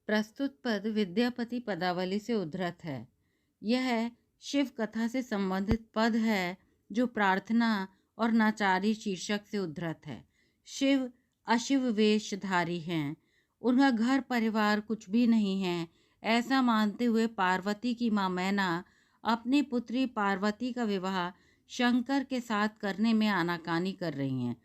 प्रस्तुत पद विद्यापति पदावली से उद्धृत है। यह शिव कथा से संबंधित पद है जो प्रार्थना और नाचारी शीर्षक से उद्धृत है। शिव अशिव वेशधारी हैं, उनका घर परिवार कुछ भी नहीं है, ऐसा मानते हुए पार्वती की मां मैना अपनी पुत्री पार्वती का विवाह शंकर के साथ करने में आनाकानी कर रही हैं।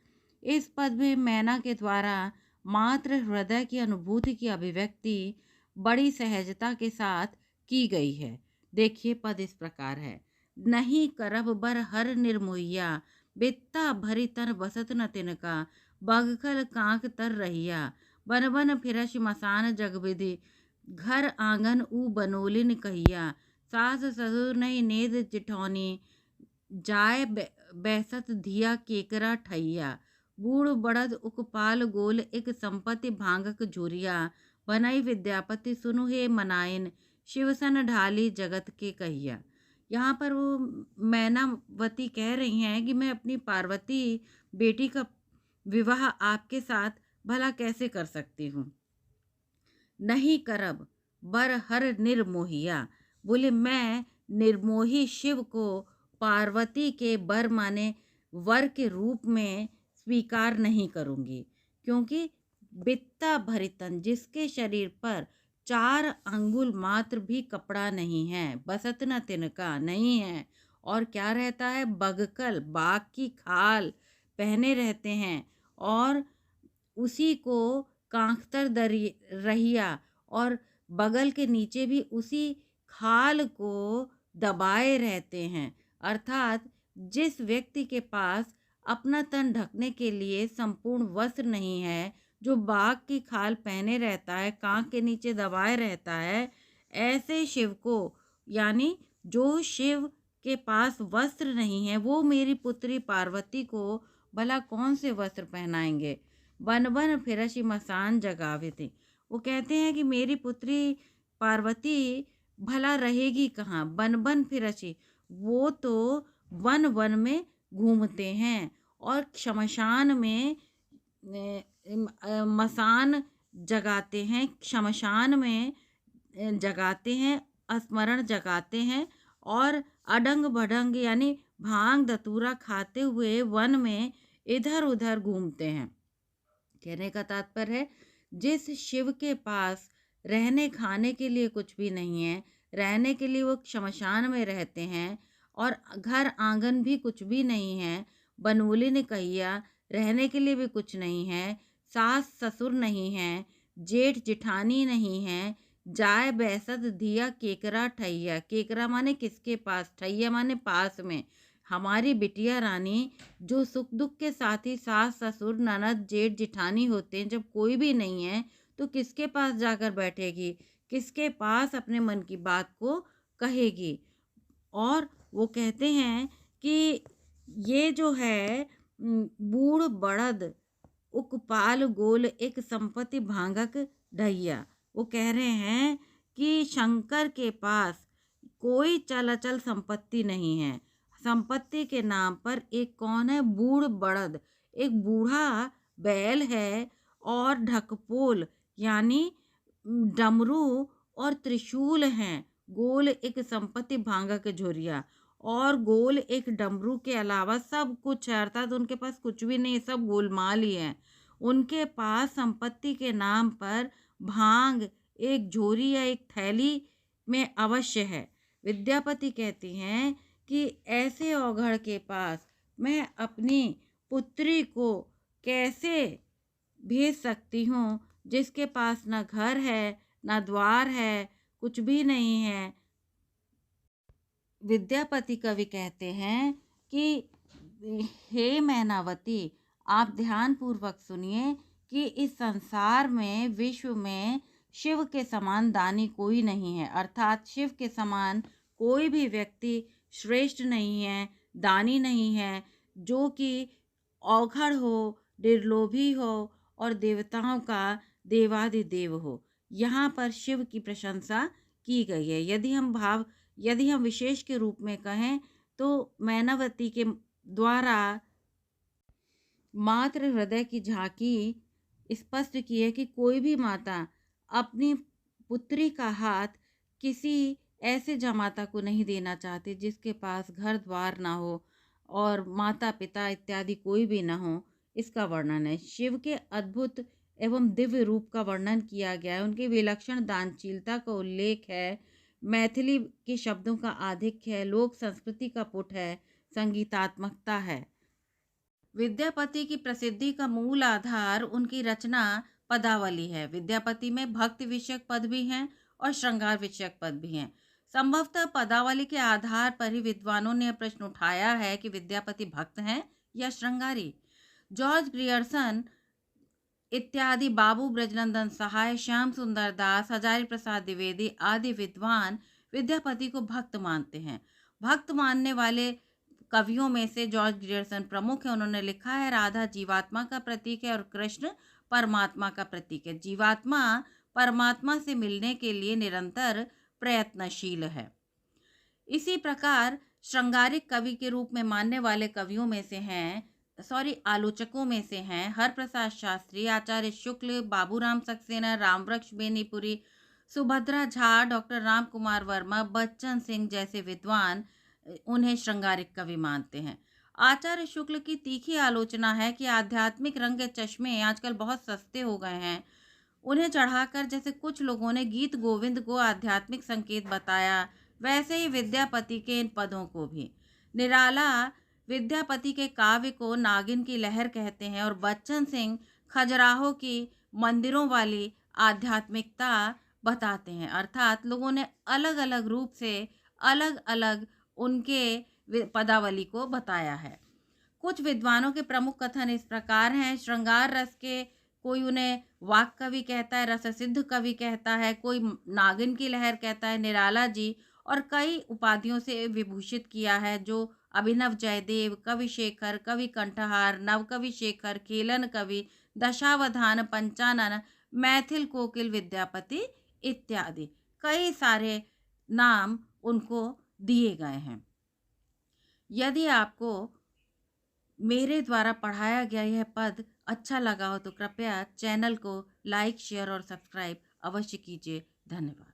इस पद में मैना के द्वारा मात्र हृदय की अनुभूति की अभिव्यक्ति बड़ी सहजता के साथ की गई है। देखिए, पद इस प्रकार है। नहीं करब बर हर निर्मोहिया, बित्ता भरी तन बसत न तिनका, बगखल कांक तर रहिया, बन बन फिरस मसान जगविधि, घर आंगन ऊ बनोलिन कहिया, सास ससुर नहीं नेद जिठौनी, जाय बैसत धिया केकरा ठैया, बूढ़ बड़द उकपाल गोल एक संपत्ति भांगक झुरिया, बनई विद्यापति सुनु हे मनाइन, शिवसन ढाली जगत के कहिया। यहाँ पर वो मैनावती कह रही हैं कि मैं अपनी पार्वती बेटी का विवाह आपके साथ भला कैसे कर सकती हूँ। नहीं करब बर हर निर्मोहिया, बोले मैं निर्मोही शिव को पार्वती के बर माने वर के रूप में स्वीकार नहीं करूंगी, क्योंकि बित्ता भरितन, जिसके शरीर पर 4 अंगुल मात्र भी कपड़ा नहीं है, बसत न तिनका नहीं है, और क्या रहता है, बगकल बाघ की खाल पहने रहते हैं, और उसी को कांखतर रहिया, और बगल के नीचे भी उसी खाल को दबाए रहते हैं। अर्थात जिस व्यक्ति के पास अपना तन ढकने के लिए संपूर्ण वस्त्र नहीं है, जो बाघ की खाल पहने रहता है, कांख के नीचे दबाए रहता है, ऐसे शिव को, यानी जो शिव के पास वस्त्र नहीं है, वो मेरी पुत्री पार्वती को भला कौन से वस्त्र पहनाएंगे। बन बन फिरसी मसान जगावे थे, वो कहते हैं कि मेरी पुत्री पार्वती भला रहेगी कहाँ। बन बन फिरसी, वो तो वन वन में घूमते हैं और शमशान में मसान जगाते हैं, शमशान में जगाते हैं, स्मरण जगाते हैं, और अडंग भडंग यानी भांग धतूरा खाते हुए वन में इधर उधर घूमते हैं। कहने का तात्पर्य है, जिस शिव के पास रहने खाने के लिए कुछ भी नहीं है, रहने के लिए वो शमशान में रहते हैं, और घर आंगन भी कुछ भी नहीं है, बनूली ने कहिया, रहने के लिए भी कुछ नहीं है, सास ससुर नहीं है, जेठ जिठानी नहीं है, जाय बैसत धिया केकरा ठैया, केकरा माने किसके पास, ठैया माने पास में, हमारी बिटिया रानी जो सुख दुख के साथी सास ससुर ननद जेठ जिठानी होते हैं, जब कोई भी नहीं है तो किसके पास जाकर बैठेगी, किसके पास अपने मन की बात को कहेगी। और वो कहते हैं कि ये जो है बूढ़ बड़द उकपाल गोल एक संपत्ति भांगक ढैया, वो कह रहे हैं कि शंकर के पास कोई चल अचल संपत्ति नहीं है। संपत्ति के नाम पर एक कौन है, बूढ़ बड़द, एक बूढ़ा बैल है, और ढकपोल यानी डमरू और त्रिशूल हैं, गोल एक संपत्ति भांगा के झोरिया, और गोल एक डमरू के अलावा सब कुछ है, अर्थात उनके पास कुछ भी नहीं, सब गोलमाल ही है। उनके पास संपत्ति के नाम पर भांग एक झोरी या एक थैली में अवश्य है। विद्यापति कहती हैं कि ऐसे औघड़ के पास मैं अपनी पुत्री को कैसे भेज सकती हूँ, जिसके पास न घर है, न द्वार है, कुछ भी नहीं है। विद्यापति कवि कहते हैं कि हे मैनावती, आप ध्यान पूर्वक सुनिए कि इस संसार में, विश्व में शिव के समान दानी कोई नहीं है, अर्थात शिव के समान कोई भी व्यक्ति श्रेष्ठ नहीं है, दानी नहीं है, जो कि औघड़ हो, निर्लोभी हो और देवताओं का देवादिदेव हो। यहाँ पर शिव की प्रशंसा की गई है। यदि हम विशेष के रूप में कहें तो मैनावती के द्वारा मात्र हृदय की झांकी स्पष्ट की है कि कोई भी माता अपनी पुत्री का हाथ किसी ऐसे जमाता को नहीं देना चाहते जिसके पास घर द्वार ना हो और माता पिता इत्यादि कोई भी ना हो। इसका वर्णन है। शिव के अद्भुत एवं दिव्य रूप का वर्णन किया गया है। उनकी विलक्षण दानशीलता का उल्लेख है। मैथिली के शब्दों का आधिक्य है। लोक संस्कृति का पुट है। संगीतात्मकता है। विद्यापति की प्रसिद्धि का मूल आधार उनकी रचना पदावली है। विद्यापति में भक्ति विषयक पद भी हैं और श्रृंगार विषयक पद भी हैं। संभवतः पदावली के आधार पर ही विद्वानों ने प्रश्न उठाया है कि विद्यापति भक्त हैं या श्रृंगारी। जॉर्ज ग्रियर्सन इत्यादि, बाबू ब्रजनंदन सहाय, श्याम सुंदर दास, हजारी प्रसाद द्विवेदी आदि विद्वान विद्यापति को भक्त मानते हैं। भक्त मानने वाले कवियों में से जॉर्ज ग्रियर्सन प्रमुख है। उन्होंने लिखा है, राधा जीवात्मा का प्रतीक है और कृष्ण परमात्मा का प्रतीक है। जीवात्मा परमात्मा से मिलने के लिए निरंतर प्रयत्नशील है। इसी प्रकार श्रृंगारिक कवि के रूप में मानने वाले कवियों में से हैं आलोचकों में से हैं हरप्रसाद शास्त्री, आचार्य शुक्ल, बाबूराम सक्सेना, रामवृक्ष बेनीपुरी, सुभद्रा झा, डॉक्टर राम कुमार वर्मा, बच्चन सिंह जैसे विद्वान उन्हें श्रृंगारिक कवि मानते हैं। आचार्य शुक्ल की तीखी आलोचना है कि आध्यात्मिक रंग के चश्मे आजकल बहुत सस्ते हो गए हैं। उन्हें चढ़ाकर जैसे कुछ लोगों ने गीत गोविंद को आध्यात्मिक संकेत बताया, वैसे ही विद्यापति के इन पदों को भी। निराला विद्यापति के काव्य को नागिन की लहर कहते हैं और बच्चन सिंह खजुराहो की मंदिरों वाली आध्यात्मिकता बताते हैं। अर्थात लोगों ने अलग अलग रूप से अलग अलग उनके पदावली को बताया है। कुछ विद्वानों के प्रमुख कथन इस प्रकार हैं। श्रृंगार रस के कोई उन्हें वाक कवि कहता है, रस सिद्ध कवि कहता है, कोई नागिन की लहर कहता है। निराला जी और कई उपाधियों से विभूषित किया है, जो अभिनव जयदेव, कवि शेखर, कवि कंठहार, नवकवि शेखर, खेलन कवि, दशावधान, पंचानन, मैथिल कोकिल विद्यापति इत्यादि कई सारे नाम उनको दिए गए हैं। यदि आपको मेरे द्वारा पढ़ाया गया यह पद अच्छा लगा हो तो कृपया चैनल को लाइक, शेयर और सब्सक्राइब अवश्य कीजिए। धन्यवाद।